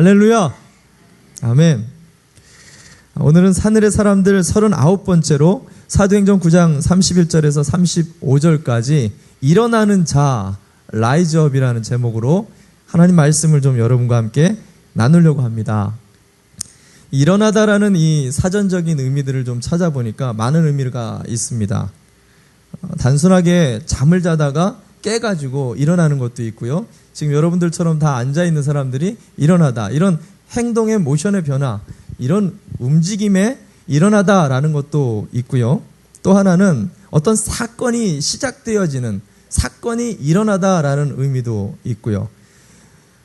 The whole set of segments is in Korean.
할렐루야. 아멘. 오늘은 사늘의 사람들 39번째로 사도행전 9장 31절에서 35절까지 일어나는 자, 라이즈업이라는 제목으로 하나님 말씀을 좀 여러분과 함께 나누려고 합니다. 일어나다라는 이 사전적인 의미들을 좀 찾아보니까 많은 의미가 있습니다. 단순하게 잠을 자다가 깨가지고 일어나는 것도 있고요. 지금 여러분들처럼 다 앉아있는 사람들이 일어나다, 이런 행동의 모션의 변화, 이런 움직임에 일어나다라는 것도 있고요. 또 하나는 어떤 사건이 시작되어지는, 사건이 일어나다라는 의미도 있고요.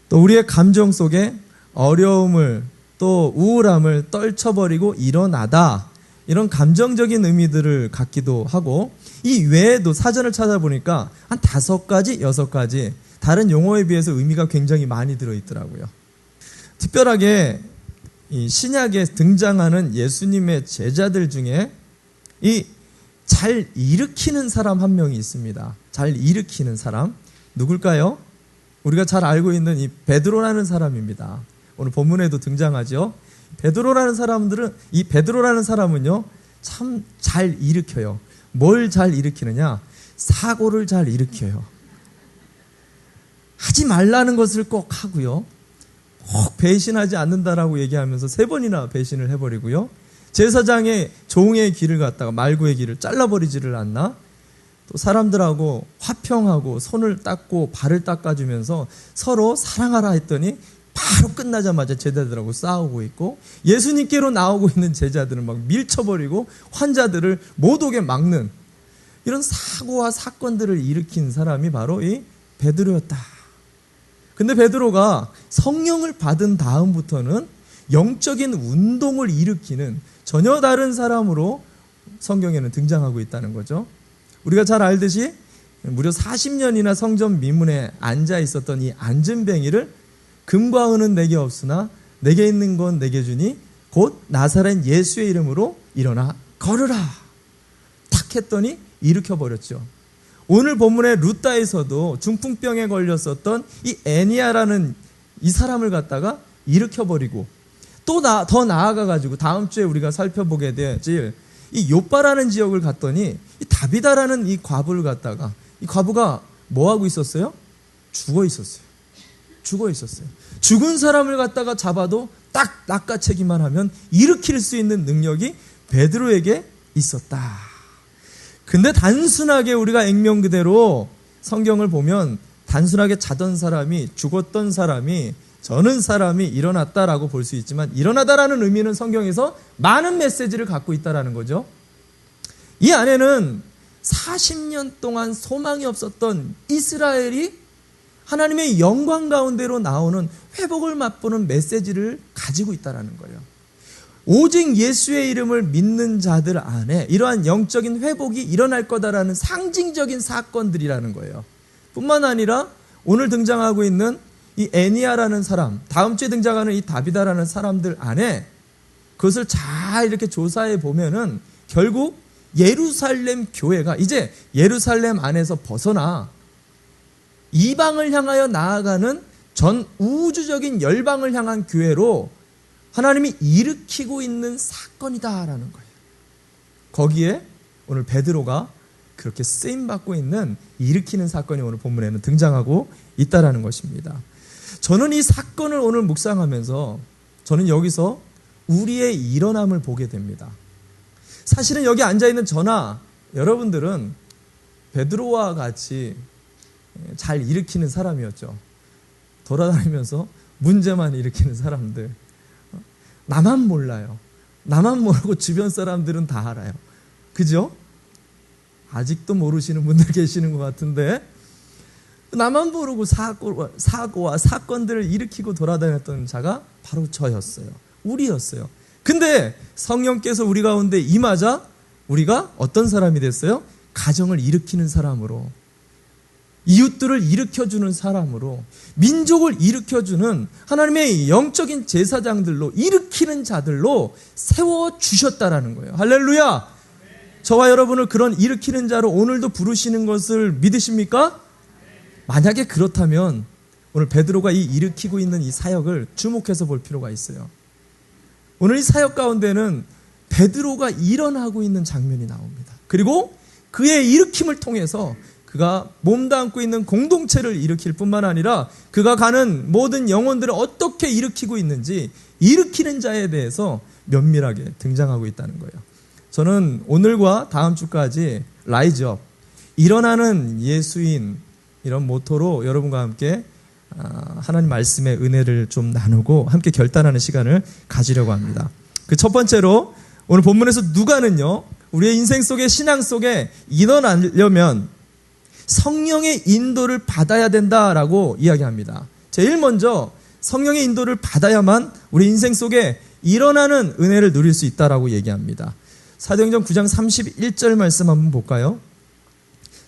또 우리의 감정 속에 어려움을, 또 우울함을 떨쳐버리고 일어나다, 이런 감정적인 의미들을 갖기도 하고, 이 외에도 사전을 찾아보니까 한 5가지, 6가지 다른 용어에 비해서 의미가 굉장히 많이 들어있더라고요. 특별하게 이 신약에 등장하는 예수님의 제자들 중에 이 잘 일으키는 사람 한 명이 있습니다. 잘 일으키는 사람, 누굴까요? 우리가 잘 알고 있는 이 베드로라는 사람입니다. 오늘 본문에도 등장하죠. 베드로라는 사람은요, 참 잘 일으켜요. 뭘 잘 일으키느냐? 사고를 잘 일으켜요. 하지 말라는 것을 꼭 하고요. 꼭 배신하지 않는다라고 얘기하면서 3번이나 배신을 해버리고요. 제사장의 종의 길을 갖다가, 말구의 길을 잘라버리지를 않나? 또 사람들하고 화평하고 손을 닦고 발을 닦아주면서 서로 사랑하라 했더니 바로 끝나자마자 제자들하고 싸우고 있고, 예수님께로 나오고 있는 제자들은 막 밀쳐버리고 환자들을 못 오게 막는 이런 사고와 사건들을 일으킨 사람이 바로 이 베드로였다. 근데 베드로가 성령을 받은 다음부터는 영적인 운동을 일으키는 전혀 다른 사람으로 성경에는 등장하고 있다는 거죠. 우리가 잘 알듯이 무려 40년이나 성전 미문에 앉아 있었던 이 앉은뱅이를 금과 은은 내게 없으나 내게 있는 건 내게 주니 곧 나사렛 예수의 이름으로 일어나 걸으라. 탁 했더니 일으켜버렸죠. 오늘 본문의 루다에서도 중풍병에 걸렸었던 이 애니아라는 이 사람을 갖다가 일으켜버리고, 또 더 나아가가지고 다음 주에 우리가 살펴보게 될 이 요빠라는 지역을 갔더니 이 다비다라는 이 과부를 갖다가, 이 과부가 뭐하고 있었어요? 죽어 있었어요. 죽은 사람을 갖다가 잡아도 딱 낚아채기만 하면 일으킬 수 있는 능력이 베드로에게 있었다. 근데 단순하게 우리가 액면 그대로 성경을 보면 단순하게 자던 사람이, 죽었던 사람이, 저는 사람이 일어났다라고 볼 수 있지만, 일어나다라는 의미는 성경에서 많은 메시지를 갖고 있다라는 거죠. 이 안에는 40년 동안 소망이 없었던 이스라엘이 하나님의 영광 가운데로 나오는 회복을 맛보는 메시지를 가지고 있다라는 거예요. 오직 예수의 이름을 믿는 자들 안에 이러한 영적인 회복이 일어날 거다라는 상징적인 사건들이라는 거예요. 뿐만 아니라 오늘 등장하고 있는 이 애니아라는 사람, 다음 주에 등장하는 이 다비다라는 사람들 안에 그것을 잘 이렇게 조사해 보면은 결국 예루살렘 교회가 이제 예루살렘 안에서 벗어나 이방을 향하여 나아가는 전 우주적인 열방을 향한 교회로 하나님이 일으키고 있는 사건이다라는 거예요. 거기에 오늘 베드로가 그렇게 쓰임받고 있는 일으키는 사건이 오늘 본문에는 등장하고 있다라는 것입니다. 저는 이 사건을 오늘 묵상하면서 저는 여기서 우리의 일어남을 보게 됩니다. 사실은 여기 앉아있는 저나 여러분들은 베드로와 같이 잘 일으키는 사람이었죠. 돌아다니면서 문제만 일으키는 사람들. 나만 몰라요. 나만 모르고 주변 사람들은 다 알아요. 그죠? 아직도 모르시는 분들 계시는 것 같은데, 나만 모르고 사고와 사건들을 일으키고 돌아다녔던 자가 바로 저였어요. 우리였어요. 근데 성령께서 우리 가운데 임하자 우리가 어떤 사람이 됐어요? 가정을 일으키는 사람으로, 이웃들을 일으켜주는 사람으로, 민족을 일으켜주는 하나님의 영적인 제사장들로, 일으키는 자들로 세워주셨다라는 거예요. 할렐루야! 저와 여러분을 그런 일으키는 자로 오늘도 부르시는 것을 믿으십니까? 만약에 그렇다면 오늘 베드로가 일으키고 있는 이 사역을 주목해서 볼 필요가 있어요. 오늘 이 사역 가운데는 베드로가 일어나고 있는 장면이 나옵니다. 그리고 그의 일으킴을 통해서 그가 몸담고 있는 공동체를 일으킬 뿐만 아니라 그가 가는 모든 영혼들을 어떻게 일으키고 있는지 일으키는 자에 대해서 면밀하게 등장하고 있다는 거예요. 저는 오늘과 다음 주까지 라이즈업, 일어나는 예수인, 이런 모토로 여러분과 함께 하나님 말씀의 은혜를 좀 나누고 함께 결단하는 시간을 가지려고 합니다. 그 첫 번째로 오늘 본문에서 누가는요, 우리의 인생 속에, 신앙 속에 일어나려면 성령의 인도를 받아야 된다라고 이야기합니다. 제일 먼저 성령의 인도를 받아야만 우리 인생 속에 일어나는 은혜를 누릴 수 있다라고 얘기합니다. 사도행전 9장 31절 말씀 한번 볼까요?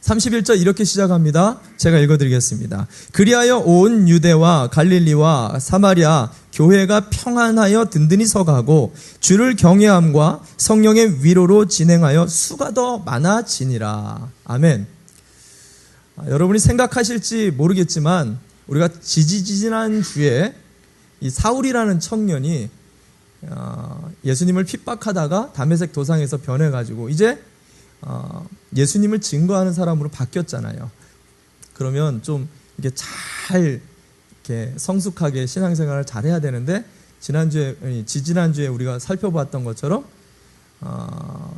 31절 이렇게 시작합니다. 제가 읽어드리겠습니다. 그리하여 온 유대와 갈릴리와 사마리아 교회가 평안하여 든든히 서가고 주를 경외함과 성령의 위로로 진행하여 수가 더 많아지니라. 아멘. 여러분이 생각하실지 모르겠지만 우리가 지지난 주에 이 사울이라는 청년이 예수님을 핍박하다가 다메섹 도상에서 변해가지고 이제 예수님을 증거하는 사람으로 바뀌었잖아요. 그러면 좀 이렇게 잘 이렇게 성숙하게 신앙생활을 잘해야 되는데 지지난주에 우리가 살펴봤던 것처럼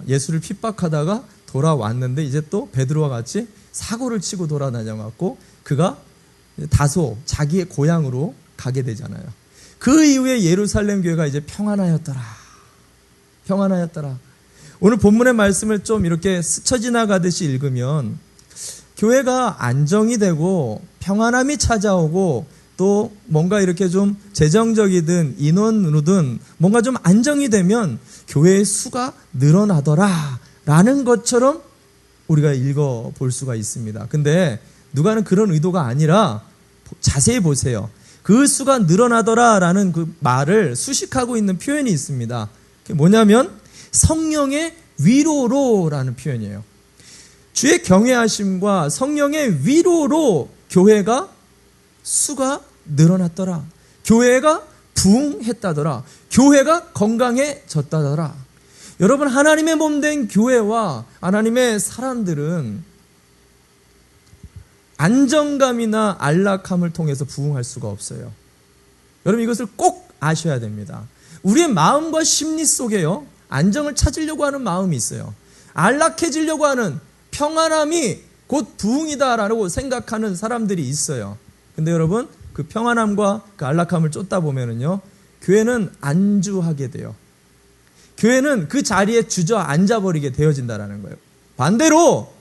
예수를 핍박하다가 돌아왔는데 이제 또 베드로와 같이 사고를 치고 돌아다녀갖고 그가 다소 자기의 고향으로 가게 되잖아요. 그 이후에 예루살렘 교회가 이제 평안하였더라. 오늘 본문의 말씀을 좀 이렇게 스쳐 지나가듯이 읽으면 교회가 안정이 되고 평안함이 찾아오고 또 뭔가 이렇게 좀 재정적이든 인원으로든 뭔가 좀 안정이 되면 교회의 수가 늘어나더라 라는 것처럼 우리가 읽어볼 수가 있습니다. 근데 누가는 그런 의도가 아니라 자세히 보세요. 그 수가 늘어나더라 라는 그 말을 수식하고 있는 표현이 있습니다. 그게 뭐냐면 성령의 위로로 라는 표현이에요. 주의 경외하심과 성령의 위로로 교회가 수가 늘어났더라. 교회가 부흥했다더라. 교회가 건강해졌다더라. 여러분, 하나님의 몸된 교회와 하나님의 사람들은 안정감이나 안락함을 통해서 부흥할 수가 없어요. 여러분, 이것을 꼭 아셔야 됩니다. 우리의 마음과 심리 속에요, 안정을 찾으려고 하는 마음이 있어요. 안락해지려고 하는, 평안함이 곧 부흥이다라고 생각하는 사람들이 있어요. 근데 여러분, 그 평안함과 그 안락함을 쫓다 보면은요, 교회는 안주하게 돼요. 교회는 그 자리에 주저앉아버리게 되어진다라는 거예요. 반대로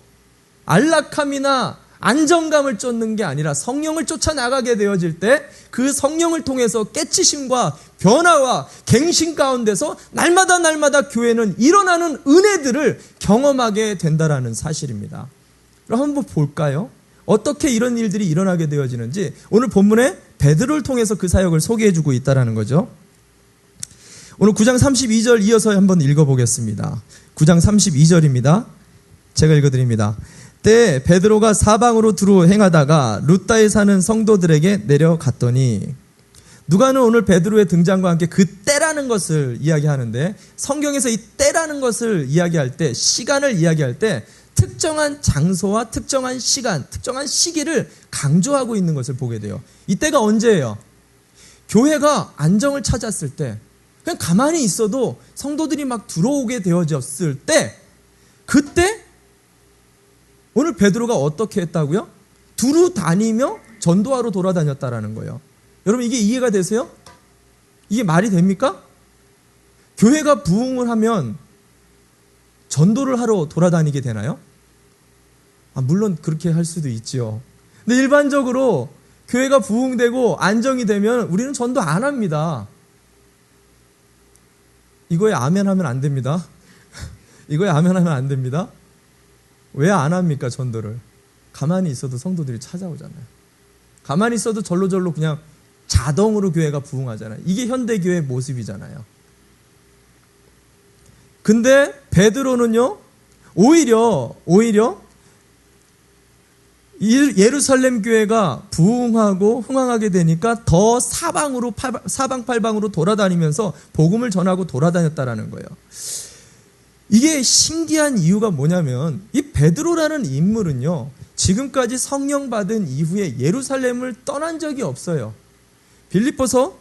안락함이나 안정감을 쫓는 게 아니라 성령을 쫓아나가게 되어질 때 그 성령을 통해서 깨치심과 변화와 갱신 가운데서 날마다 교회는 일어나는 은혜들을 경험하게 된다라는 사실입니다. 그럼 한번 볼까요? 어떻게 이런 일들이 일어나게 되어지는지 오늘 본문에 베드로를 통해서 그 사역을 소개해주고 있다는 거죠. 오늘 9장 32절 이어서 한번 읽어보겠습니다. 9장 32절입니다. 제가 읽어드립니다. 때 베드로가 사방으로 두루 행하다가 룻다에 사는 성도들에게 내려갔더니, 누가는 오늘 베드로의 등장과 함께 그 때라는 것을 이야기하는데, 성경에서 이 때라는 것을 이야기할 때, 시간을 이야기할 때 특정한 장소와 특정한 시간, 특정한 시기를 강조하고 있는 것을 보게 돼요. 이때가 언제예요? 교회가 안정을 찾았을 때, 그냥 가만히 있어도 성도들이 막 들어오게 되어졌을 때, 그때 오늘 베드로가 어떻게 했다고요? 두루 다니며 전도하러 돌아다녔다라는 거예요. 여러분, 이게 이해가 되세요? 이게 말이 됩니까? 교회가 부흥을 하면 전도를 하러 돌아다니게 되나요? 물론 그렇게 할 수도 있죠. 근데 일반적으로 교회가 부흥되고 안정이 되면 우리는 전도 안 합니다. 이거에 아멘 하면 안 됩니다. 이거에 아멘 하면 안 됩니다. 왜 안 합니까, 전도를? 가만히 있어도 성도들이 찾아오잖아요. 가만히 있어도 절로 그냥 자동으로 교회가 부흥하잖아요. 이게 현대교회의 모습이잖아요. 근데 베드로는요, 오히려 예루살렘 교회가 부흥하고 흥황하게 되니까 더 사방팔방으로 돌아다니면서 복음을 전하고 돌아다녔다라는 거예요. 이게 신기한 이유가 뭐냐면 이 베드로라는 인물은요, 지금까지 성령 받은 이후에 예루살렘을 떠난 적이 없어요. 빌립보서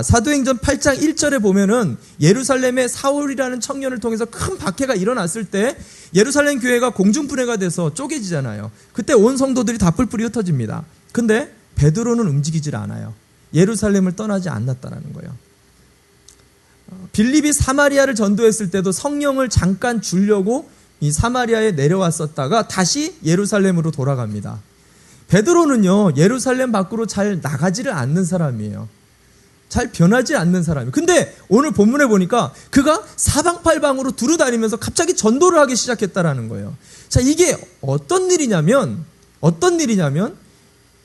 사도행전 8장 1절에 보면은 예루살렘에 사울이라는 청년을 통해서 큰 박해가 일어났을 때 예루살렘 교회가 공중분해가 돼서 쪼개지잖아요. 그때 온 성도들이 다 뿔뿔이 흩어집니다. 근데 베드로는 움직이질 않아요. 예루살렘을 떠나지 않았다는 거예요. 빌립이 사마리아를 전도했을 때도 성령을 잠깐 주려고 이 사마리아에 내려왔었다가 다시 예루살렘으로 돌아갑니다. 베드로는요, 예루살렘 밖으로 잘 나가지를 않는 사람이에요. 잘 변하지 않는 사람이에요. 근데 오늘 본문에 보니까 그가 사방팔방으로 두루다니면서 갑자기 전도를 하기 시작했다라는 거예요. 자, 이게 어떤 일이냐면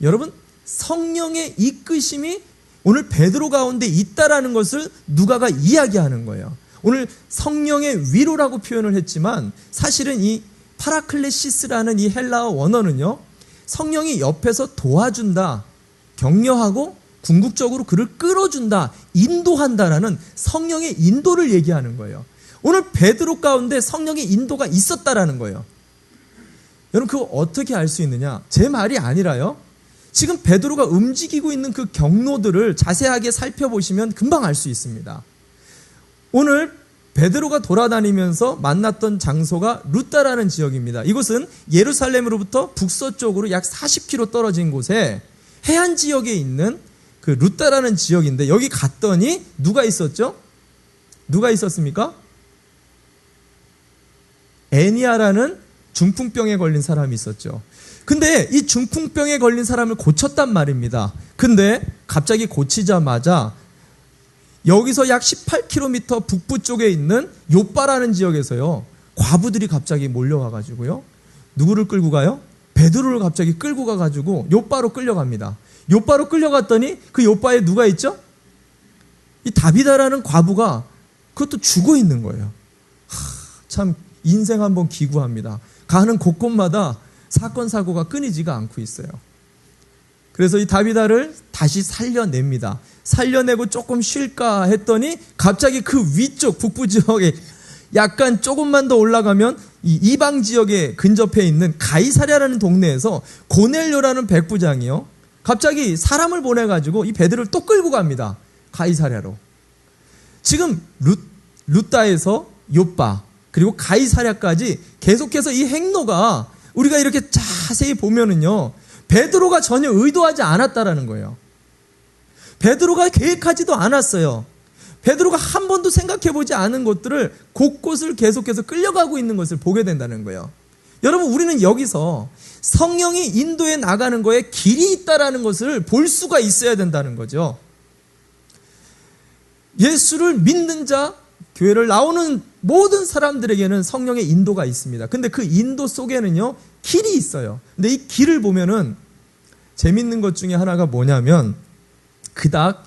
여러분, 성령의 이끄심이 오늘 베드로 가운데 있다라는 것을 누가가 이야기하는 거예요. 오늘 성령의 위로라고 표현을 했지만 사실은 이 파라클레시스라는 이 헬라어 원어는요, 성령이 옆에서 도와준다, 격려하고 궁극적으로 그를 끌어준다, 인도한다라는 성령의 인도를 얘기하는 거예요. 오늘 베드로 가운데 성령의 인도가 있었다라는 거예요. 여러분, 그거 어떻게 알 수 있느냐? 제 말이 아니라요, 지금 베드로가 움직이고 있는 그 경로들을 자세하게 살펴보시면 금방 알 수 있습니다. 오늘 베드로가 돌아다니면서 만났던 장소가 루다라는 지역입니다. 이곳은 예루살렘으로부터 북서쪽으로 약 40km 떨어진 곳에 해안 지역에 있는 그 루다라는 지역인데, 여기 갔더니 누가 있었죠? 누가 있었습니까? 애니아라는 중풍병에 걸린 사람이 있었죠. 근데 이 중풍병에 걸린 사람을 고쳤단 말입니다. 근데 갑자기 고치자마자 여기서 약 18km 북부 쪽에 있는 요빠라는 지역에서요, 과부들이 갑자기 몰려와가지고요, 누구를 끌고 가요? 베드로를 갑자기 끌고 가가지고 요빠로 끌려갑니다. 요빠로 끌려갔더니 그 요빠에 누가 있죠? 이 다비다라는 과부가 그것도 죽어 있는 거예요. 참 인생 한번 기구합니다. 가는 곳곳마다 사건 사고가 끊이지가 않고 있어요. 그래서 이 다비다를 다시 살려냅니다. 살려내고 조금 쉴까 했더니 갑자기 그 위쪽 북부 지역에 약간 조금만 더 올라가면 이 이방 지역에 근접해 있는 가이사랴라는 동네에서 고넬료라는 백부장이요, 갑자기 사람을 보내가지고 이 베드로를 또 끌고 갑니다. 가이사랴로. 지금 루다에서 요빠 그리고 가이사랴까지 계속해서 이 행로가 우리가 이렇게 자세히 보면은요, 베드로가 전혀 의도하지 않았다라는 거예요. 베드로가 계획하지도 않았어요. 베드로가 한 번도 생각해보지 않은 것들을 곳곳을 계속해서 끌려가고 있는 것을 보게 된다는 거예요. 여러분, 우리는 여기서 성령이 인도해 나가는 거에 길이 있다라는 것을 볼 수가 있어야 된다는 거죠. 예수를 믿는 자, 교회를 나오는 모든 사람들에게는 성령의 인도가 있습니다. 근데 그 인도 속에는요, 길이 있어요. 근데 이 길을 보면은 재밌는 것 중에 하나가 뭐냐면 그닥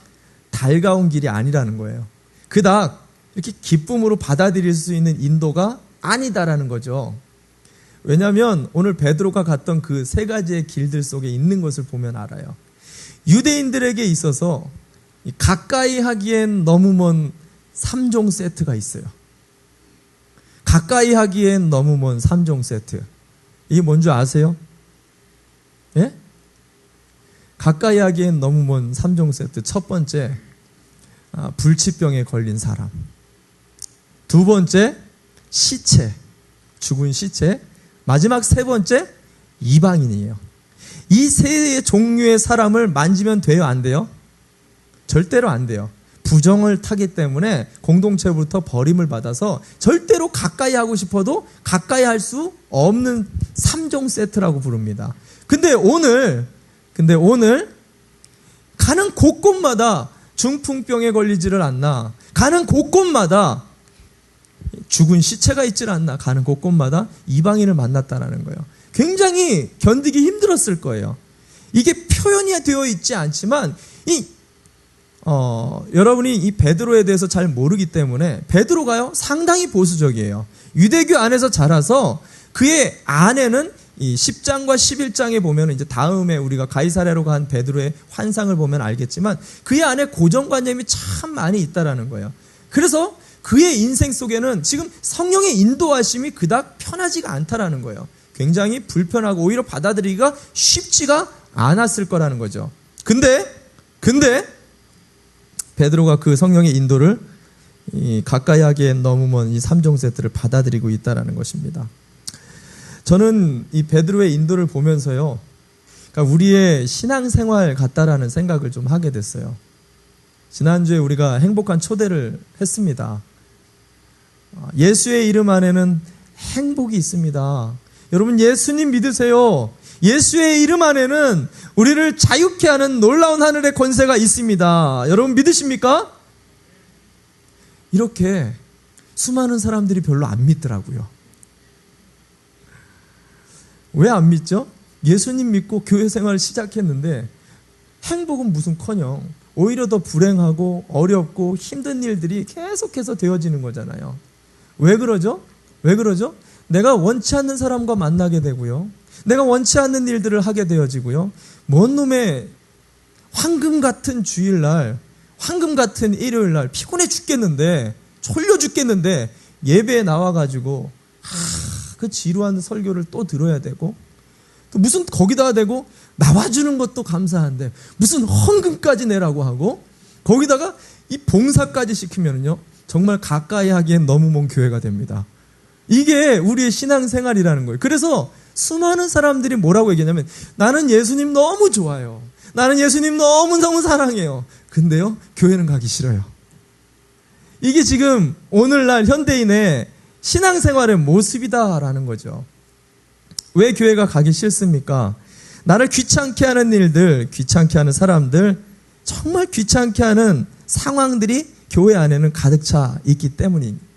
달가운 길이 아니라는 거예요. 그닥 이렇게 기쁨으로 받아들일 수 있는 인도가 아니다라는 거죠. 왜냐하면 오늘 베드로가 갔던 그 세 가지의 길들 속에 있는 것을 보면 알아요. 유대인들에게 있어서 가까이 하기엔 너무 먼 3종 세트가 있어요. 가까이 하기엔 너무 먼 3종 세트. 이게 뭔지 아세요? 예? 가까이 하기엔 너무 먼 3종 세트. 첫 번째, 불치병에 걸린 사람. 두 번째, 시체, 죽은 시체. 마지막 세 번째, 이방인이에요. 이 세 종류의 사람을 만지면 돼요, 안 돼요? 절대로 안 돼요. 부정을 타기 때문에 공동체부터 버림을 받아서 절대로 가까이 하고 싶어도 가까이 할 수 없는 3종 세트라고 부릅니다. 근데 오늘 가는 곳곳마다 중풍병에 걸리지를 않나, 가는 곳곳마다 죽은 시체가 있질 않나, 가는 곳곳마다 이방인을 만났다는 거예요. 굉장히 견디기 힘들었을 거예요. 이게 표현이 되어 있지 않지만 여러분이 이 베드로에 대해서 잘 모르기 때문에 베드로가요, 상당히 보수적이에요. 유대교 안에서 자라서 그의 안에는 이 10장과 11장에 보면 이제 다음에 우리가 가이사랴로 간 베드로의 환상을 보면 알겠지만 그의 안에 고정관념이 참 많이 있다라는 거예요. 그래서 그의 인생 속에는 지금 성령의 인도하심이 그닥 편하지가 않다라는 거예요. 굉장히 불편하고 오히려 받아들이기가 쉽지가 않았을 거라는 거죠. 근데 베드로가 그 성령의 인도를 가까이 하기엔 너무 먼 이 3종 세트를 받아들이고 있다라는 것입니다. 저는 이 베드로의 인도를 보면서요, 그러니까 우리의 신앙생활 같다라는 생각을 좀 하게 됐어요. 지난주에 우리가 행복한 초대를 했습니다. 예수의 이름 안에는 행복이 있습니다. 여러분 예수님 믿으세요. 예수의 이름 안에는 우리를 자유케 하는 놀라운 하늘의 권세가 있습니다. 여러분 믿으십니까? 이렇게 수많은 사람들이 별로 안 믿더라고요. 왜 안 믿죠? 예수님 믿고 교회 생활을 시작했는데 행복은 무슨커녕 오히려 더 불행하고 어렵고 힘든 일들이 계속해서 되어지는 거잖아요. 왜 그러죠? 내가 원치 않는 사람과 만나게 되고요. 내가 원치 않는 일들을 하게 되어지고요. 뭔 놈의 황금 같은 주일날, 황금 같은 일요일날 피곤해 죽겠는데, 졸려 죽겠는데 예배에 나와가지고 그 지루한 설교를 또 들어야 되고, 또 무슨 거기다가 대고 나와주는 것도 감사한데 무슨 헌금까지 내라고 하고, 거기다가 이 봉사까지 시키면요 정말 가까이 하기엔 너무 먼 교회가 됩니다. 이게 우리의 신앙생활이라는 거예요. 그래서 수많은 사람들이 뭐라고 얘기하냐면 나는 예수님 너무 좋아요. 나는 예수님 너무너무 사랑해요. 근데요 교회는 가기 싫어요. 이게 지금 오늘날 현대인의 신앙생활의 모습이다라는 거죠. 왜 교회가 가기 싫습니까? 나를 귀찮게 하는 일들, 귀찮게 하는 사람들, 정말 귀찮게 하는 상황들이 교회 안에는 가득 차 있기 때문입니다.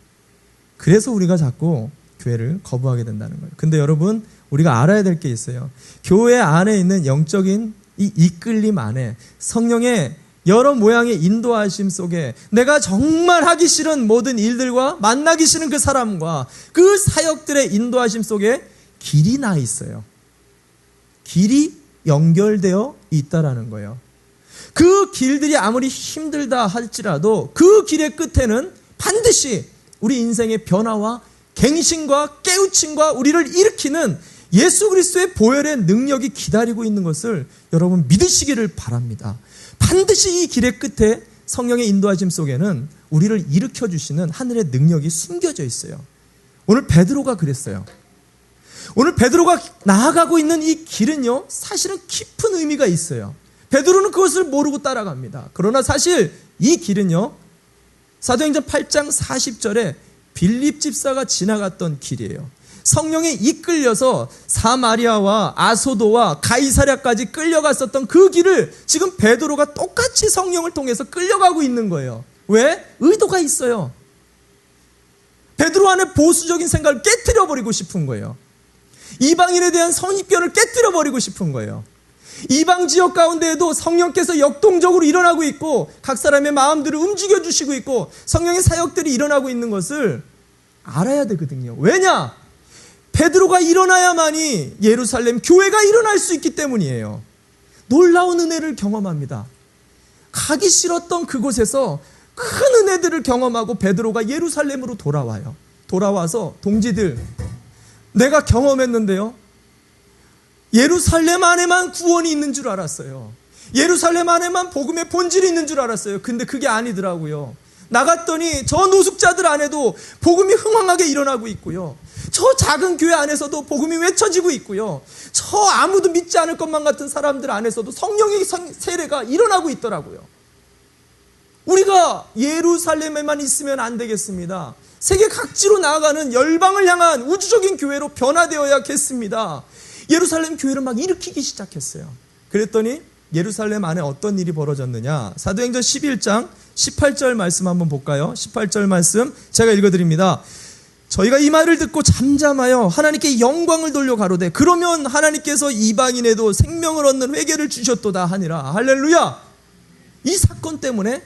그래서 우리가 자꾸 교회를 거부하게 된다는 거예요. 근데 여러분 우리가 알아야 될 게 있어요. 교회 안에 있는 영적인 이 이끌림 안에 성령의 여러 모양의 인도하심 속에 내가 정말 하기 싫은 모든 일들과 만나기 싫은 그 사람과 그 사역들의 인도하심 속에 길이 나 있어요. 길이 연결되어 있다라는 거예요. 그 길들이 아무리 힘들다 할지라도 그 길의 끝에는 반드시 우리 인생의 변화와 갱신과 깨우침과 우리를 일으키는 예수 그리스도의 보혈의 능력이 기다리고 있는 것을 여러분 믿으시기를 바랍니다. 반드시 이 길의 끝에 성령의 인도하심 속에는 우리를 일으켜주시는 하늘의 능력이 숨겨져 있어요. 오늘 베드로가 그랬어요. 오늘 베드로가 나아가고 있는 이 길은요 사실은 깊은 의미가 있어요. 베드로는 그것을 모르고 따라갑니다. 그러나 사실 이 길은요 사도행전 8장 40절에 빌립 집사가 지나갔던 길이에요. 성령에 이끌려서 사마리아와 아소도와 가이사랴까지 끌려갔었던 그 길을 지금 베드로가 똑같이 성령을 통해서 끌려가고 있는 거예요. 왜? 의도가 있어요. 베드로 안에 보수적인 생각을 깨트려버리고 싶은 거예요. 이방인에 대한 선입견을 깨트려버리고 싶은 거예요. 이방 지역 가운데에도 성령께서 역동적으로 일어나고 있고 각 사람의 마음들을 움직여주시고 있고 성령의 사역들이 일어나고 있는 것을 알아야 되거든요. 왜냐? 베드로가 일어나야만이 예루살렘 교회가 일어날 수 있기 때문이에요. 놀라운 은혜를 경험합니다. 가기 싫었던 그곳에서 큰 은혜들을 경험하고 베드로가 예루살렘으로 돌아와요. 돌아와서 동지들, 내가 경험했는데요. 예루살렘 안에만 구원이 있는 줄 알았어요. 예루살렘 안에만 복음의 본질이 있는 줄 알았어요. 근데 그게 아니더라고요. 나갔더니 저 노숙자들 안에도 복음이 흥황하게 일어나고 있고요. 저 작은 교회 안에서도 복음이 외쳐지고 있고요. 저 아무도 믿지 않을 것만 같은 사람들 안에서도 성령의 세례가 일어나고 있더라고요. 우리가 예루살렘에만 있으면 안 되겠습니다. 세계 각지로 나아가는 열방을 향한 우주적인 교회로 변화되어야겠습니다. 예루살렘 교회를 막 일으키기 시작했어요. 그랬더니 예루살렘 안에 어떤 일이 벌어졌느냐. 사도행전 11장 18절 말씀 한번 볼까요? 18절 말씀 제가 읽어드립니다. 저희가 이 말을 듣고 잠잠하여 하나님께 영광을 돌려 가로되 그러면 하나님께서 이방인에도 생명을 얻는 회개를 주셨도다 하니라. 할렐루야. 이 사건 때문에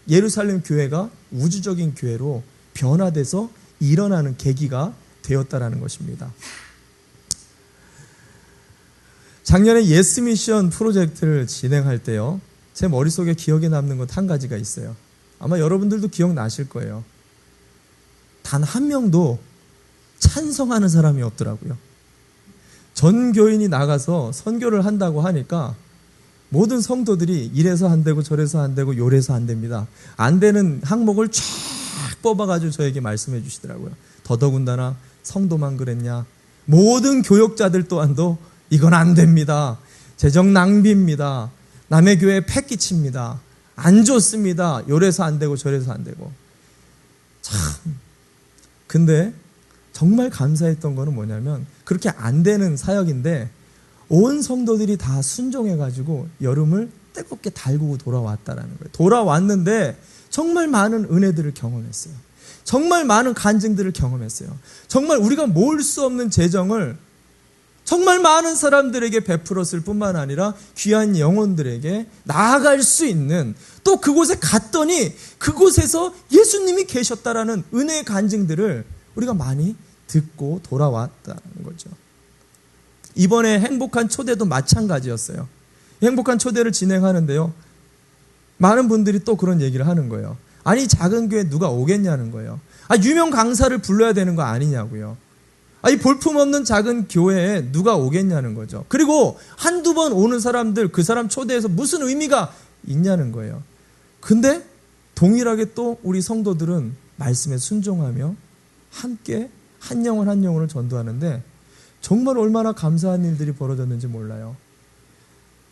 예루살렘 교회가 우주적인 교회로 변화돼서 일어나는 계기가 되었다라는 것입니다. 작년에 예스 미션 프로젝트를 진행할 때요, 제 머릿속에 기억에 남는 것 한 가지가 있어요. 아마 여러분들도 기억나실 거예요. 단 한 명도 찬성하는 사람이 없더라고요. 전 교인이 나가서 선교를 한다고 하니까 모든 성도들이 이래서 안 되고 저래서 안 되고 요래서 안 됩니다. 안 되는 항목을 쫙 뽑아가지고 저에게 말씀해 주시더라고요. 더더군다나 성도만 그랬냐. 모든 교역자들 또한도 이건 안 됩니다. 재정 낭비입니다. 남의 교회에 패 끼칩니다. 안 좋습니다. 요래서 안 되고 저래서 안 되고. 참. 근데 정말 감사했던 거는 뭐냐면 그렇게 안 되는 사역인데 온 성도들이 다 순종해가지고 여름을 뜨겁게 달구고 돌아왔다라는 거예요. 돌아왔는데 정말 많은 은혜들을 경험했어요. 정말 많은 간증들을 경험했어요. 정말 우리가 모을 수 없는 재정을 정말 많은 사람들에게 베풀었을 뿐만 아니라 귀한 영혼들에게 나아갈 수 있는, 또 그곳에 갔더니 그곳에서 예수님이 계셨다라는 은혜의 간증들을 우리가 많이 듣고 돌아왔다는 거죠. 이번에 행복한 초대도 마찬가지였어요. 행복한 초대를 진행하는데요, 많은 분들이 또 그런 얘기를 하는 거예요. 아니, 작은 교회 누가 오겠냐는 거예요. 유명 강사를 불러야 되는 거 아니냐고요. 이 볼품없는 작은 교회에 누가 오겠냐는 거죠. 그리고 한두 번 오는 사람들, 그 사람 초대해서 무슨 의미가 있냐는 거예요. 근데 동일하게 또 우리 성도들은 말씀에 순종하며 함께 한 영혼 한 영혼을 전도하는데 정말 얼마나 감사한 일들이 벌어졌는지 몰라요.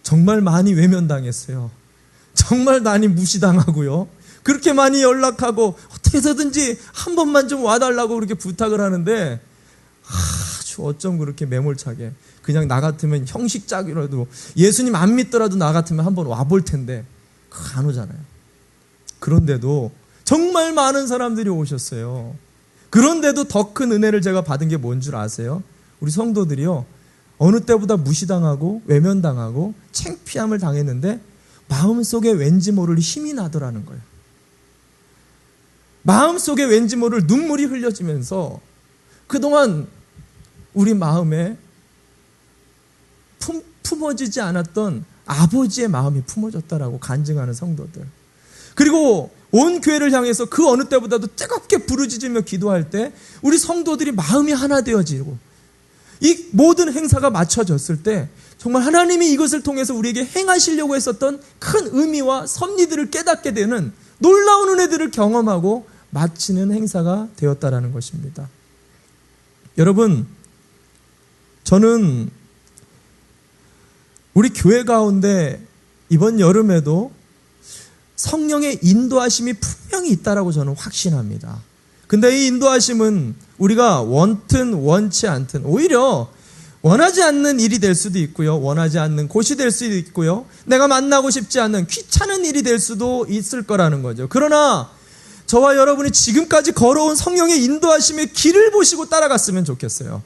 정말 많이 외면당했어요. 정말 많이 무시당하고요. 그렇게 많이 연락하고 어떻게 해서든지 한 번만 좀 와달라고 그렇게 부탁을 하는데 아주 어쩜 그렇게 매몰차게, 그냥 나 같으면 형식적이라도 예수님 안 믿더라도 나 같으면 한번 와볼 텐데 그거 안 오잖아요. 그런데도 정말 많은 사람들이 오셨어요. 그런데도 더 큰 은혜를 제가 받은 게 뭔 줄 아세요? 우리 성도들이요, 어느 때보다 무시당하고 외면당하고 창피함을 당했는데 마음속에 왠지 모를 힘이 나더라는 거예요. 마음속에 왠지 모를 눈물이 흘려지면서 그동안 우리 마음에 품어지지 않았던 아버지의 마음이 품어졌다라고 간증하는 성도들. 그리고 온 교회를 향해서 그 어느 때보다도 뜨겁게 부르짖으며 기도할 때 우리 성도들이 마음이 하나 되어지고 이 모든 행사가 마쳐졌을 때 정말 하나님이 이것을 통해서 우리에게 행하시려고 했었던 큰 의미와 섭리들을 깨닫게 되는 놀라운 은혜들을 경험하고 마치는 행사가 되었다라는 것입니다. 여러분, 저는 우리 교회 가운데 이번 여름에도 성령의 인도하심이 분명히 있다라고 저는 확신합니다. 근데 이 인도하심은 우리가 원튼 원치 않든 오히려 원하지 않는 일이 될 수도 있고요, 원하지 않는 곳이 될 수도 있고요, 내가 만나고 싶지 않는 귀찮은 일이 될 수도 있을 거라는 거죠. 그러나 저와 여러분이 지금까지 걸어온 성령의 인도하심의 길을 보시고 따라갔으면 좋겠어요.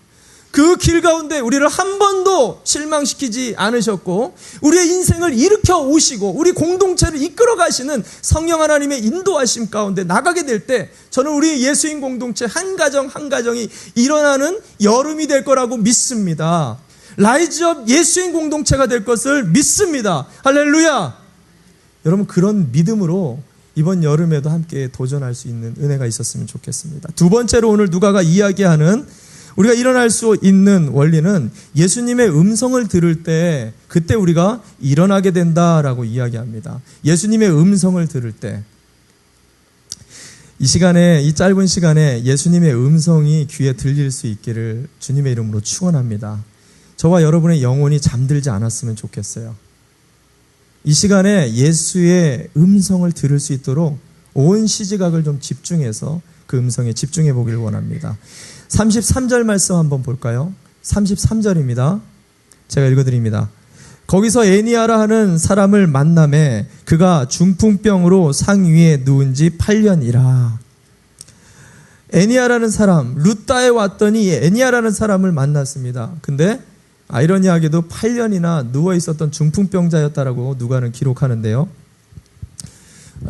그 길 가운데 우리를 한 번도 실망시키지 않으셨고 우리의 인생을 일으켜 오시고 우리 공동체를 이끌어 가시는 성령 하나님의 인도하심 가운데 나가게 될 때 저는 우리 예수인 공동체 한 가정 한 가정이 일어나는 여름이 될 거라고 믿습니다. 라이즈업 예수인 공동체가 될 것을 믿습니다. 할렐루야. 여러분, 그런 믿음으로 이번 여름에도 함께 도전할 수 있는 은혜가 있었으면 좋겠습니다. 두 번째로 오늘 누가가 이야기하는 우리가 일어날 수 있는 원리는 예수님의 음성을 들을 때 그때 우리가 일어나게 된다라고 이야기합니다. 예수님의 음성을 들을 때, 이 시간에, 이 짧은 시간에 예수님의 음성이 귀에 들릴 수 있기를 주님의 이름으로 축원합니다. 저와 여러분의 영혼이 잠들지 않았으면 좋겠어요. 이 시간에 예수의 음성을 들을 수 있도록 온 시지각을 좀 집중해서 그 음성에 집중해 보기를 원합니다. 33절 말씀 한번 볼까요? 33절입니다. 제가 읽어드립니다. 거기서 애니아라 하는 사람을 만나매 그가 중풍병으로 상 위에 누운 지 8년이라. 애니아라는 사람, 루따에 왔더니 애니아라는 사람을 만났습니다. 근데 아이러니하게도 8년이나 누워 있었던 중풍병자였다라고 누가는 기록하는데요.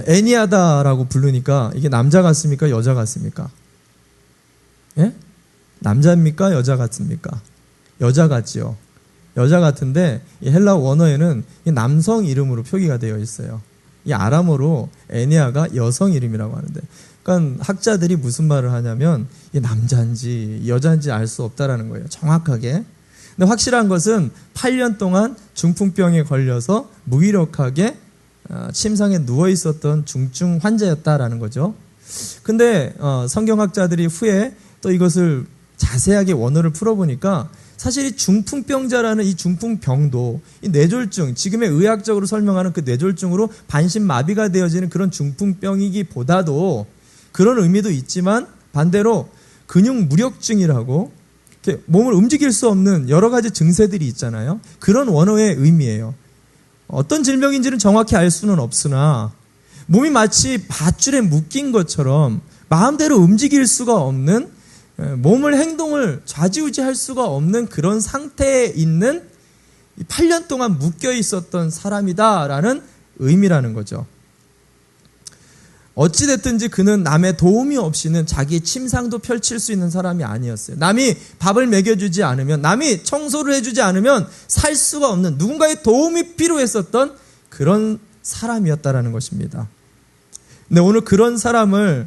애니아다라고 부르니까 이게 남자 같습니까? 여자 같습니까? 예? 남자입니까? 여자 같습니까? 여자 같지요. 여자 같은데 이 헬라 원어에는 이 남성 이름으로 표기가 되어 있어요. 이 아람어로 에니아가 여성 이름이라고 하는데, 그러니까 학자들이 무슨 말을 하냐면 이 남자인지 여자인지 알 수 없다라는 거예요. 정확하게. 근데 확실한 것은 8년 동안 중풍병에 걸려서 무기력하게 침상에 누워 있었던 중증 환자였다라는 거죠. 근데 성경학자들이 후에 또 이것을 자세하게 원어를 풀어보니까 사실 이 중풍병자라는 이 중풍병도 이 뇌졸중, 지금의 의학적으로 설명하는 그 뇌졸중으로 반신마비가 되어지는 그런 중풍병이기보다도 그런 의미도 있지만 반대로 근육무력증이라고 이렇게 몸을 움직일 수 없는 여러 가지 증세들이 있잖아요. 그런 원어의 의미예요. 어떤 질병인지는 정확히 알 수는 없으나 몸이 마치 밧줄에 묶인 것처럼 마음대로 움직일 수가 없는, 몸을 행동을 좌지우지할 수가 없는 그런 상태에 있는 8년 동안 묶여 있었던 사람이다라는 의미라는 거죠. 어찌됐든지 그는 남의 도움이 없이는 자기의 침상도 펼칠 수 있는 사람이 아니었어요. 남이 밥을 먹여주지 않으면, 남이 청소를 해주지 않으면 살 수가 없는, 누군가의 도움이 필요했었던 그런 사람이었다라는 것입니다. 근데 오늘 그런 사람을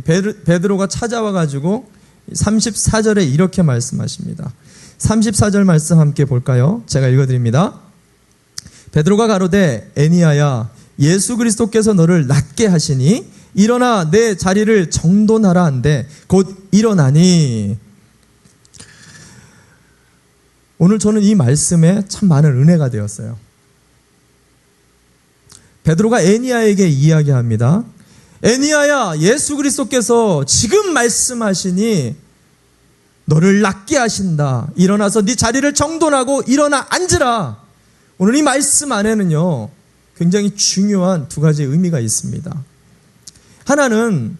베드로가 찾아와가지고 34절에 이렇게 말씀하십니다. 34절 말씀 함께 볼까요? 제가 읽어드립니다. 베드로가 가로되 에니야야, 예수 그리스도께서 너를 낫게 하시니 일어나 내 자리를 정돈하라 한데 곧 일어나니. 오늘 저는 이 말씀에 참 많은 은혜가 되었어요. 베드로가 에니야에게 이야기합니다. 에니야야, 예수 그리스도께서 지금 말씀하시니 너를 낫게 하신다. 일어나서 네 자리를 정돈하고 일어나 앉으라. 오늘 이 말씀 안에는요, 굉장히 중요한 두 가지 의미가 있습니다. 하나는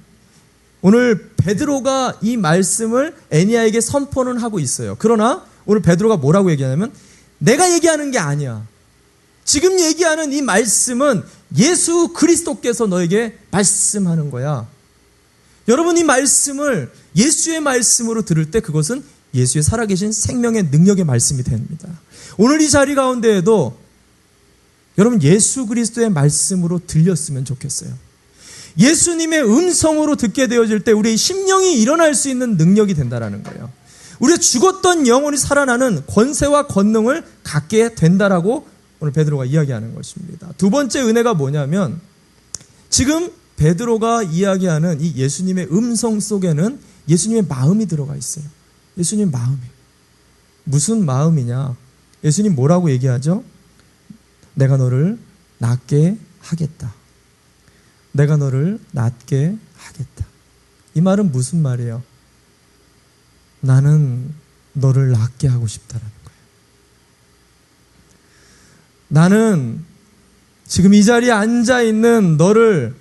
오늘 베드로가 이 말씀을 에니야에게 선포는 하고 있어요. 그러나 오늘 베드로가 뭐라고 얘기하냐면 내가 얘기하는 게 아니야. 지금 얘기하는 이 말씀은 예수 그리스도께서 너에게 말씀하는 거야. 여러분, 이 말씀을 예수의 말씀으로 들을 때 그것은 예수의 살아계신 생명의 능력의 말씀이 됩니다. 오늘 이 자리 가운데에도 여러분 예수 그리스도의 말씀으로 들렸으면 좋겠어요. 예수님의 음성으로 듣게 되어질 때 우리의 심령이 일어날 수 있는 능력이 된다라는 거예요. 우리의 죽었던 영혼이 살아나는 권세와 권능을 갖게 된다라고 오늘 베드로가 이야기하는 것입니다. 두 번째 은혜가 뭐냐면 지금 베드로가 이야기하는 이 예수님의 음성 속에는 예수님의 마음이 들어가 있어요. 예수님 마음이. 무슨 마음이냐? 예수님 뭐라고 얘기하죠? 내가 너를 낫게 하겠다. 내가 너를 낫게 하겠다. 이 말은 무슨 말이에요? 나는 너를 낫게 하고 싶다라는 거예요. 나는 지금 이 자리에 앉아있는 너를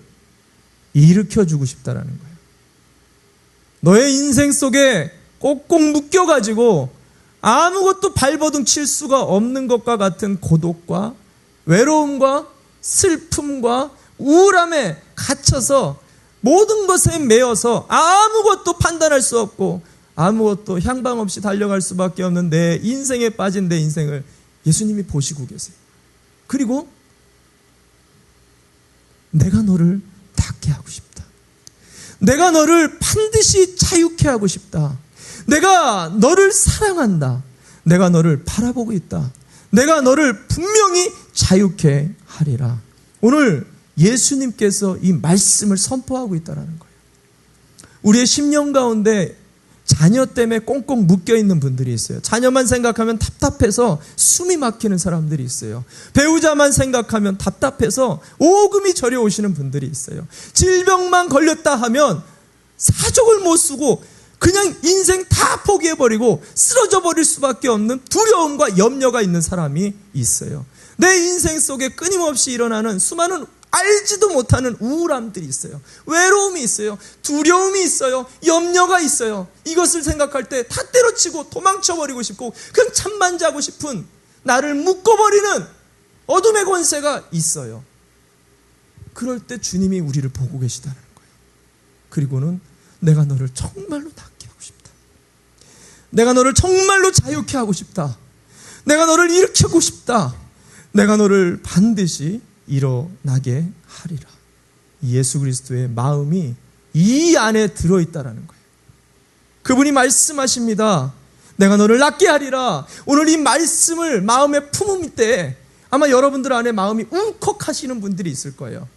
일으켜주고 싶다라는 거예요. 너의 인생 속에 꼭꼭 묶여가지고 아무것도 발버둥 칠 수가 없는 것과 같은 고독과 외로움과 슬픔과 우울함에 갇혀서 모든 것에 매여서 아무것도 판단할 수 없고 아무것도 향방 없이 달려갈 수밖에 없는 내 인생에 빠진 내 인생을 예수님이 보시고 계세요. 그리고 내가 너를 낫게 하고 싶다. 내가 너를 반드시 자유케 하고 싶다. 내가 너를 사랑한다. 내가 너를 바라보고 있다. 내가 너를 분명히 자유케 하리라. 오늘 예수님께서 이 말씀을 선포하고 있다는 거예요. 우리의 심령 가운데 자녀 때문에 꽁꽁 묶여있는 분들이 있어요. 자녀만 생각하면 답답해서 숨이 막히는 사람들이 있어요. 배우자만 생각하면 답답해서 오금이 저려오시는 분들이 있어요. 질병만 걸렸다 하면 사족을 못 쓰고 그냥 인생 다 포기해버리고 쓰러져 버릴 수밖에 없는 두려움과 염려가 있는 사람이 있어요. 내 인생 속에 끊임없이 일어나는 수많은 알지도 못하는 우울함들이 있어요. 외로움이 있어요. 두려움이 있어요. 염려가 있어요. 이것을 생각할 때 다 때려치고 도망쳐버리고 싶고 그냥 잠만 자고 싶은, 나를 묶어버리는 어둠의 권세가 있어요. 그럴 때 주님이 우리를 보고 계시다는 거예요. 그리고는 내가 너를 정말로 낫게 하고 싶다. 내가 너를 정말로 자유케 하고 싶다. 내가 너를 일으키고 싶다. 내가 너를 반드시 일어나게 하리라. 예수 그리스도의 마음이 이 안에 들어있다라는 거예요. 그분이 말씀하십니다. 내가 너를 낫게 하리라. 오늘 이 말씀을 마음에 품을 때 아마 여러분들 안에 마음이 울컥하시는 분들이 있을 거예요.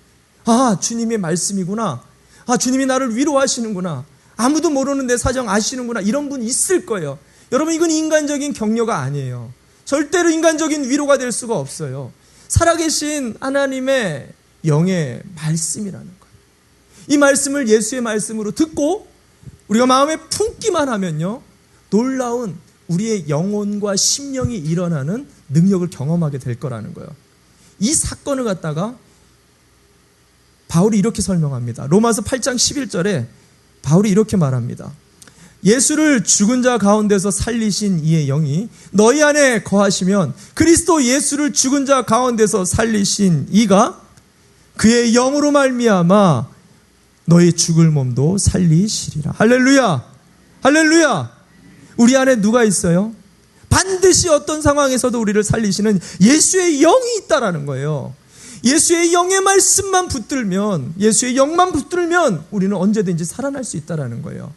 아, 주님의 말씀이구나. 아, 주님이 나를 위로하시는구나. 아무도 모르는 내 사정 아시는구나. 이런 분 있을 거예요. 여러분, 이건 인간적인 격려가 아니에요. 절대로 인간적인 위로가 될 수가 없어요. 살아계신 하나님의 영의 말씀이라는 거예요. 이 말씀을 예수의 말씀으로 듣고 우리가 마음에 품기만 하면요, 놀라운 우리의 영혼과 심령이 일어나는 능력을 경험하게 될 거라는 거예요. 이 사건을 갖다가 바울이 이렇게 설명합니다. 로마서 8장 11절에 바울이 이렇게 말합니다. 예수를 죽은 자 가운데서 살리신 이의 영이 너희 안에 거하시면 그리스도 예수를 죽은 자 가운데서 살리신 이가 그의 영으로 말미암아 너희 죽을 몸도 살리시리라. 할렐루야! 할렐루야! 우리 안에 누가 있어요? 반드시 어떤 상황에서도 우리를 살리시는 예수의 영이 있다라는 거예요. 예수의 영의 말씀만 붙들면, 예수의 영만 붙들면 우리는 언제든지 살아날 수 있다라는 거예요.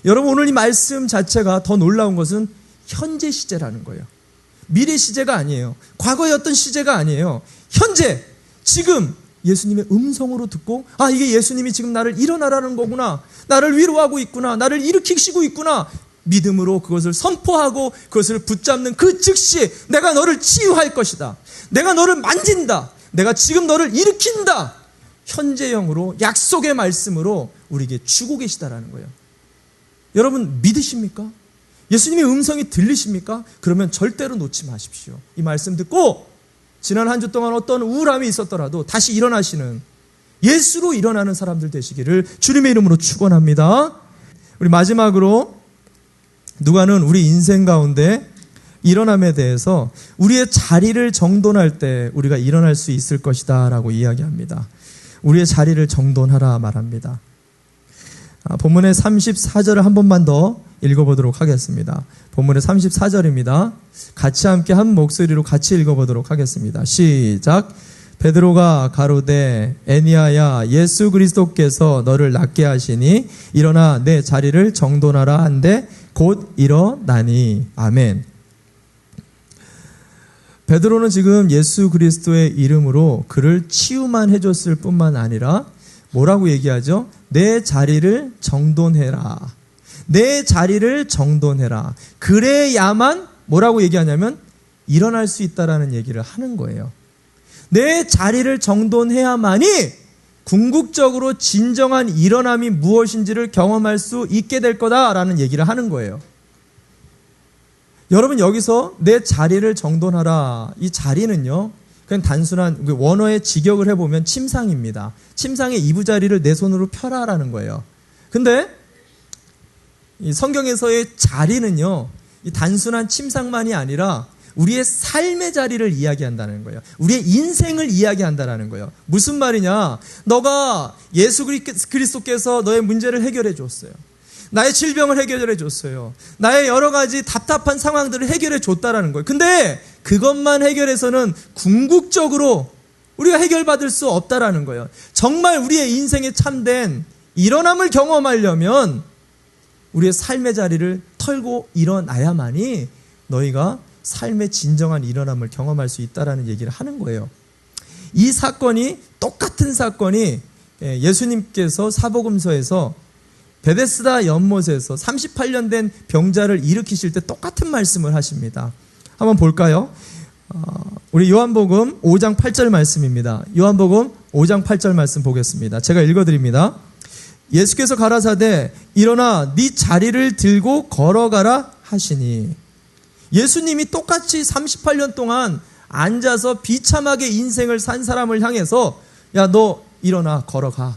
여러분, 오늘 이 말씀 자체가 더 놀라운 것은 현재 시제라는 거예요. 미래 시제가 아니에요. 과거의 어떤 시제가 아니에요. 현재, 지금 예수님의 음성으로 듣고, 아, 이게 예수님이 지금 나를 일어나라는 거구나, 나를 위로하고 있구나, 나를 일으키시고 있구나, 믿음으로 그것을 선포하고 그것을 붙잡는 그 즉시 내가 너를 치유할 것이다, 내가 너를 만진다, 내가 지금 너를 일으킨다, 현재형으로 약속의 말씀으로 우리에게 주고 계시다라는 거예요. 여러분, 믿으십니까? 예수님의 음성이 들리십니까? 그러면 절대로 놓지 마십시오. 이 말씀 듣고 지난 한 주 동안 어떤 우울함이 있었더라도 다시 일어나시는, 예수로 일어나는 사람들 되시기를 주님의 이름으로 축원합니다. 우리 마지막으로 누가는 우리 인생 가운데 일어남에 대해서 우리의 자리를 정돈할 때 우리가 일어날 수 있을 것이다 라고 이야기합니다. 우리의 자리를 정돈하라 말합니다. 본문의 34절을 한 번만 더 읽어보도록 하겠습니다. 본문의 34절입니다. 같이 함께 한 목소리로 같이 읽어보도록 하겠습니다. 시작. 베드로가 가로되 애니야야, 예수 그리스도께서 너를 낫게 하시니 일어나 내 자리를 정돈하라 한데 곧 일어나니. 아멘. 베드로는 지금 예수 그리스도의 이름으로 그를 치유만 해줬을 뿐만 아니라 뭐라고 얘기하죠? 내 자리를 정돈해라. 내 자리를 정돈해라. 그래야만 뭐라고 얘기하냐면 일어날 수 있다라는 얘기를 하는 거예요. 내 자리를 정돈해야만이 궁극적으로 진정한 일어남이 무엇인지를 경험할 수 있게 될 거다라는 얘기를 하는 거예요. 여러분, 여기서 내 자리를 정돈하라, 이 자리는요, 그냥 단순한 원어의 직역을 해보면 침상입니다. 침상의 이부자리를 내 손으로 펴라라는 거예요. 근데 이 성경에서의 자리는요, 이 단순한 침상만이 아니라 우리의 삶의 자리를 이야기한다는 거예요. 우리의 인생을 이야기한다는 거예요. 무슨 말이냐? 너가 예수 그리스도께서 너의 문제를 해결해 줬어요. 나의 질병을 해결해 줬어요. 나의 여러 가지 답답한 상황들을 해결해 줬다라는 거예요. 근데 그것만 해결해서는 궁극적으로 우리가 해결받을 수 없다라는 거예요. 정말 우리의 인생에 참된 일어남을 경험하려면 우리의 삶의 자리를 털고 일어나야만이 너희가 삶의 진정한 일어남을 경험할 수 있다라는 얘기를 하는 거예요. 이 사건이, 똑같은 사건이 예수님께서 사복음서에서 베데스다 연못에서 38년 된 병자를 일으키실 때 똑같은 말씀을 하십니다. 한번 볼까요? 우리 요한복음 5장 8절 말씀입니다. 요한복음 5장 8절 말씀 보겠습니다. 제가 읽어드립니다. 예수께서 가라사대 일어나 네 자리를 들고 걸어가라 하시니. 예수님이 똑같이 38년 동안 앉아서 비참하게 인생을 산 사람을 향해서 야, 너 일어나 걸어가,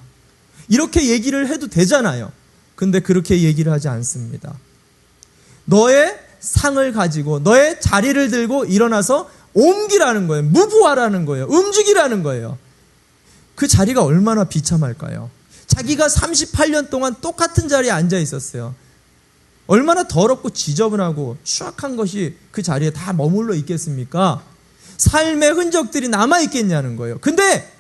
이렇게 얘기를 해도 되잖아요. 근데 그렇게 얘기를 하지 않습니다. 너의 상을 가지고 너의 자리를 들고 일어나서 옮기라는 거예요. 무브하라는 거예요. 움직이라는 거예요. 그 자리가 얼마나 비참할까요? 자기가 38년 동안 똑같은 자리에 앉아 있었어요. 얼마나 더럽고 지저분하고 추악한 것이 그 자리에 다 머물러 있겠습니까? 삶의 흔적들이 남아있겠냐는 거예요. 근데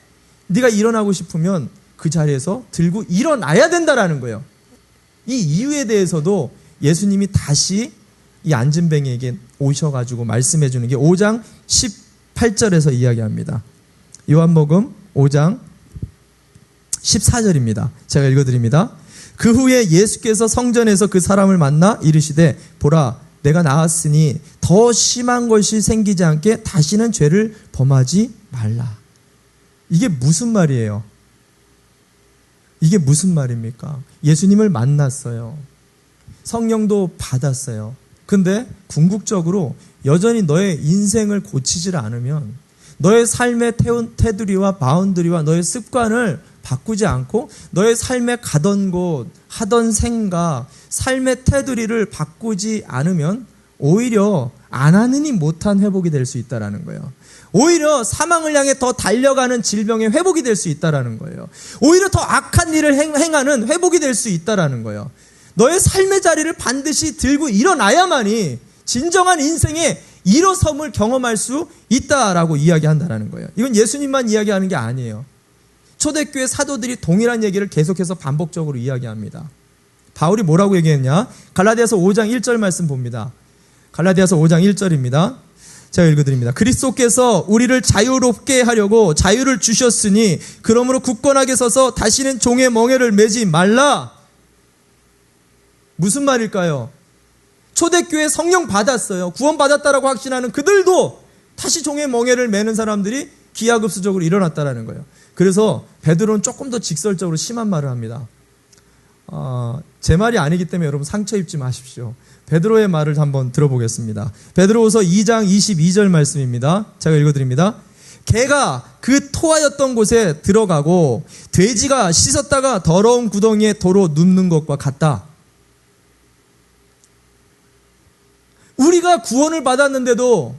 네가 일어나고 싶으면 그 자리에서 들고 일어나야 된다라는 거예요. 이 이유에 대해서도 예수님이 다시 이 안진뱅이에게 오셔가지고 말씀해 주는 게 5장 18절에서 이야기합니다. 요한복음 5장 14절입니다. 제가 읽어드립니다. 그 후에 예수께서 성전에서 그 사람을 만나 이르시되 보라 내가 나았으니 더 심한 것이 생기지 않게 다시는 죄를 범하지 말라. 이게 무슨 말이에요? 이게 무슨 말입니까? 예수님을 만났어요. 성령도 받았어요. 근데 궁극적으로 여전히 너의 인생을 고치질 않으면, 너의 삶의 테두리와 바운드리와 너의 습관을 바꾸지 않고 너의 삶에 가던 곳, 하던 생각, 삶의 테두리를 바꾸지 않으면 오히려 안 하느니 못한 회복이 될 수 있다는 거예요. 오히려 사망을 향해 더 달려가는 질병의 회복이 될 수 있다는 거예요. 오히려 더 악한 일을 행하는 회복이 될 수 있다는 거예요. 너의 삶의 자리를 반드시 들고 일어나야만이 진정한 인생의 일어섬을 경험할 수 있다라고 이야기한다는 거예요. 이건 예수님만 이야기하는 게 아니에요. 초대교회 사도들이 동일한 얘기를 계속해서 반복적으로 이야기합니다. 바울이 뭐라고 얘기했냐? 갈라디아서 5장 1절 말씀 봅니다. 갈라디아서 5장 1절입니다. 제가 읽어드립니다. 그리스도께서 우리를 자유롭게 하려고 자유를 주셨으니 그러므로 굳건하게 서서 다시는 종의 멍에를 매지 말라. 무슨 말일까요? 초대교회 성령 받았어요. 구원 받았다라고 확신하는 그들도 다시 종의 멍에를 매는 사람들이 기하급수적으로 일어났다라는 거예요. 그래서 베드로는 조금 더 직설적으로 심한 말을 합니다. 제 말이 아니기 때문에 여러분 상처 입지 마십시오. 베드로의 말을 한번 들어보겠습니다. 베드로후서 2장 22절 말씀입니다. 제가 읽어드립니다. 개가 그 토하였던 곳에 들어가고 돼지가 씻었다가 더러운 구덩이에 도로 눕는 것과 같다. 우리가 구원을 받았는데도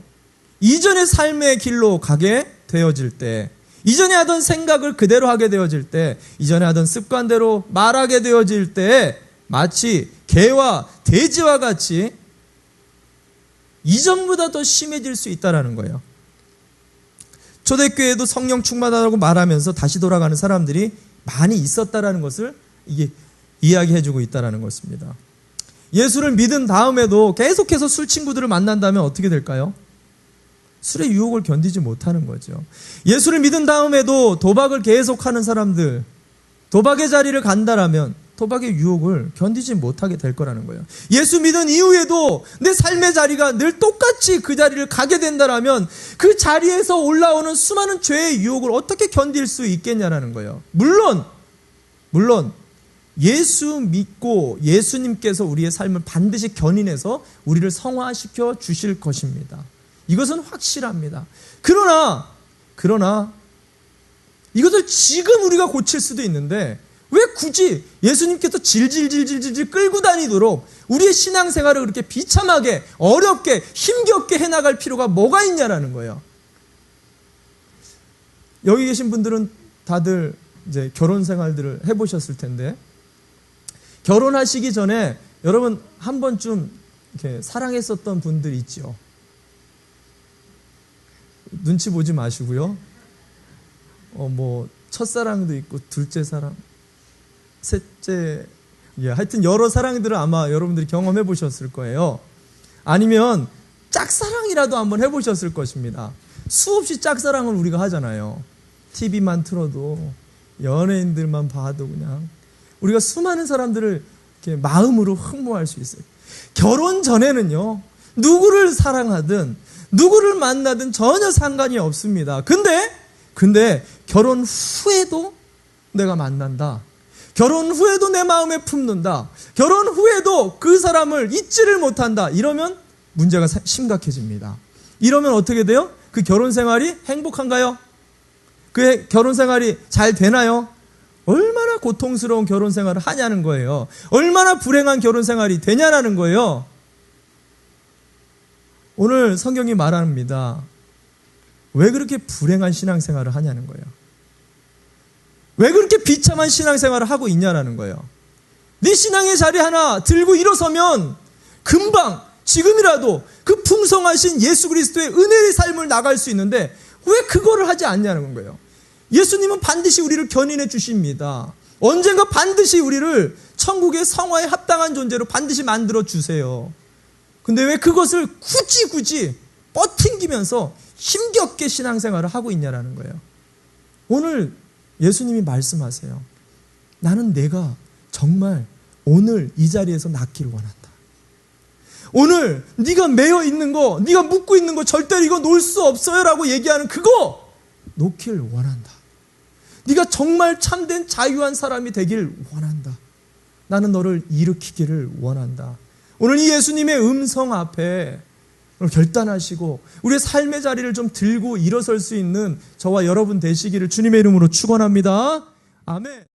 이전의 삶의 길로 가게 되어질 때, 이전에 하던 생각을 그대로 하게 되어질 때, 이전에 하던 습관대로 말하게 되어질 때 마치 개와 돼지와 같이 이전보다 더 심해질 수 있다는 거예요. 초대교회에도 성령 충만하다고 말하면서 다시 돌아가는 사람들이 많이 있었다는 것을 이게 이야기해주고 있다는 것입니다. 예수를 믿은 다음에도 계속해서 술 친구들을 만난다면 어떻게 될까요? 술의 유혹을 견디지 못하는 거죠. 예수를 믿은 다음에도 도박을 계속하는 사람들, 도박의 자리를 간다라면 도박의 유혹을 견디지 못하게 될 거라는 거예요. 예수 믿은 이후에도 내 삶의 자리가 늘 똑같이 그 자리를 가게 된다라면 그 자리에서 올라오는 수많은 죄의 유혹을 어떻게 견딜 수 있겠냐라는 거예요. 물론 예수 믿고 예수님께서 우리의 삶을 반드시 견인해서 우리를 성화시켜 주실 것입니다. 이것은 확실합니다. 그러나 이것을 지금 우리가 고칠 수도 있는데 왜 굳이 예수님께서 질질질질질 끌고 다니도록 우리의 신앙생활을 그렇게 비참하게 어렵게 힘겹게 해나갈 필요가 뭐가 있냐라는 거예요. 여기 계신 분들은 다들 이제 결혼 생활들을 해보셨을 텐데, 결혼하시기 전에 여러분 한 번쯤 이렇게 사랑했었던 분들 있죠. 눈치 보지 마시고요. 첫사랑도 있고 둘째 사랑, 셋째, 하여튼 여러 사랑들을 아마 여러분들이 경험해 보셨을 거예요. 아니면 짝사랑이라도 한번 해보셨을 것입니다. 수없이 짝사랑을 우리가 하잖아요. TV만 틀어도, 연예인들만 봐도 그냥 우리가 수많은 사람들을 이렇게 마음으로 흠모할 수 있어요. 결혼 전에는요, 누구를 사랑하든 누구를 만나든 전혀 상관이 없습니다. 근데 결혼 후에도 내가 만난다, 결혼 후에도 내 마음에 품는다, 결혼 후에도 그 사람을 잊지를 못한다, 이러면 문제가 심각해집니다. 이러면 어떻게 돼요? 그 결혼 생활이 행복한가요? 그 결혼 생활이 잘 되나요? 얼마나 고통스러운 결혼 생활을 하냐는 거예요. 얼마나 불행한 결혼 생활이 되냐라는 거예요. 오늘 성경이 말합니다. 왜 그렇게 불행한 신앙생활을 하냐는 거예요. 왜 그렇게 비참한 신앙생활을 하고 있냐라는 거예요. 네 신앙의 자리 하나 들고 일어서면 금방 지금이라도 그 풍성하신 예수 그리스도의 은혜의 삶을 나갈 수 있는데 왜 그거를 하지 않냐는 거예요. 예수님은 반드시 우리를 견인해 주십니다. 언젠가 반드시 우리를 천국의 성화에 합당한 존재로 반드시 만들어 주세요. 근데 왜 그것을 굳이 버팅기면서 힘겹게 신앙생활을 하고 있냐라는 거예요. 오늘 예수님이 말씀하세요. 나는 내가 정말 오늘 이 자리에서 낫기를 원한다. 오늘 네가 매여 있는 거, 네가 묶고 있는 거 절대로 이거 놓을 수 없어요 라고 얘기하는 그거 놓기를 원한다. 네가 정말 참된 자유한 사람이 되길 원한다. 나는 너를 일으키기를 원한다. 오늘 이 예수님의 음성 앞에 결단하시고 우리의 삶의 자리를 좀 들고 일어설 수 있는 저와 여러분 되시기를 주님의 이름으로 축원합니다. 아멘.